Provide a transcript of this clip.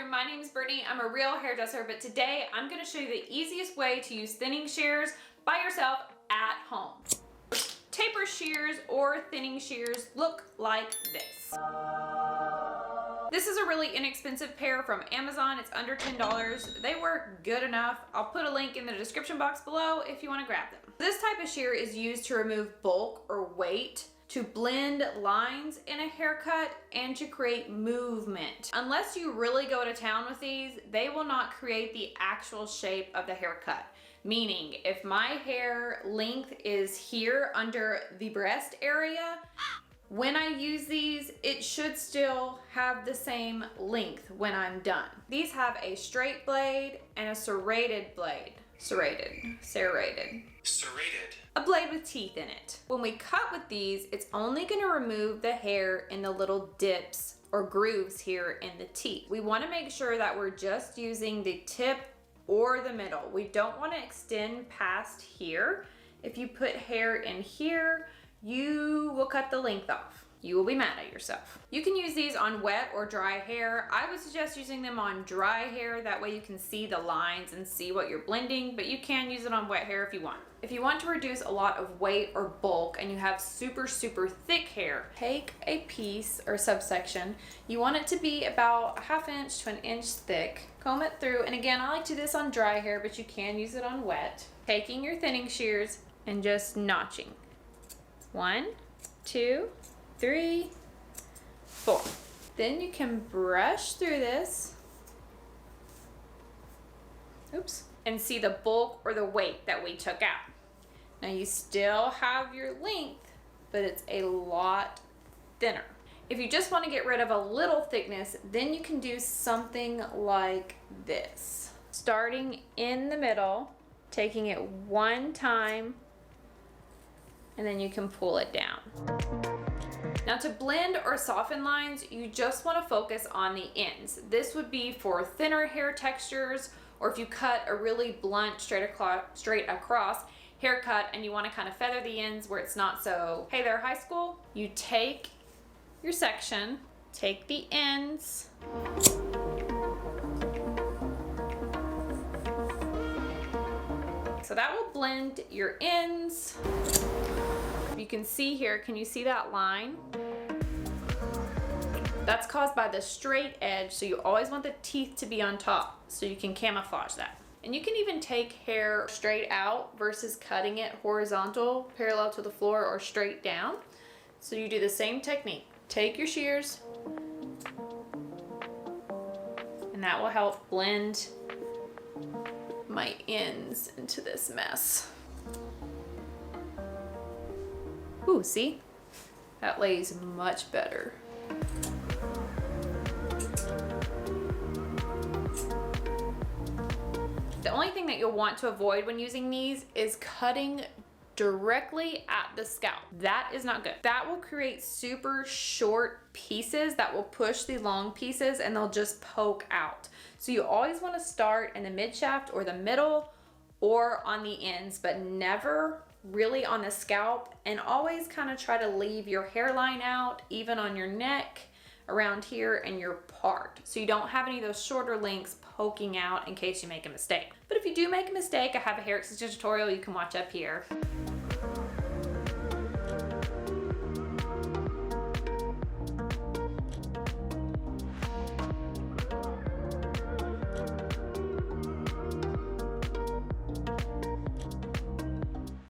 Chapter. My name is Brittnee. I'm a real hairdresser, but today I'm going to show you the easiest way to use thinning shears by yourself at home. Taper shears or thinning shears look like this. This is a really inexpensive pair from Amazon. It's under $10. They work good enough. I'll put a link in the description box below if you want to grab them. This type of shear is used to remove bulk or weight, to blend lines in a haircut, and to create movement. Unless you really go to town with these, they will not create the actual shape of the haircut. Meaning, if my hair length is here under the breast area, when I use these, it should still have the same length when I'm done. These have a straight blade and a serrated blade. Serrated. A blade with teeth in it. When we cut with these, it's only gonna remove the hair in the little dips or grooves here in the teeth. We wanna make sure that we're just using the tip or the middle. We don't wanna extend past here. If you put hair in here, you will cut the length off. You will be mad at yourself. You can use these on wet or dry hair. I would suggest using them on dry hair. That way you can see the lines and see what you're blending, but you can use it on wet hair if you want. If you want to reduce a lot of weight or bulk and you have super thick hair, take a piece or subsection. You want it to be about a ½ inch to an inch thick. Comb it through, and again, I like to do this on dry hair, but you can use it on wet. Taking your thinning shears and just notching. 1, 2, 3, 4. Then you can brush through this. Oops. And see the bulk or the weight that we took out. Now you still have your length, but it's a lot thinner. If you just want to get rid of a little thickness, then you can do something like this. Starting in the middle, taking it one time, and then you can pull it down. Now to blend or soften lines, you just want to focus on the ends. This would be for thinner hair textures, or if you cut a really blunt straight across haircut and you want to kind of feather the ends where it's not so, hey there high school, you take your section, take the ends, so that will blend your ends. You can see here, can you see that line? That's caused by the straight edge, so you always want the teeth to be on top so you can camouflage that. And you can even take hair straight out versus cutting it horizontal, parallel to the floor, or straight down. So you do the same technique. Take your shears, and that will help blend my ends into this mess. Ooh, see? That lays much better. The only thing that you'll want to avoid when using these is cutting directly at the scalp. That is not good. That will create super short pieces that will push the long pieces and they'll just poke out. So you always want to start in the mid shaft or the middle or on the ends, but never really on the scalp, and always kind of try to leave your hairline out, even on your neck, around here, and your part. So you don't have any of those shorter lengths poking out in case you make a mistake. But if you do make a mistake, I have a hair extension tutorial you can watch up here.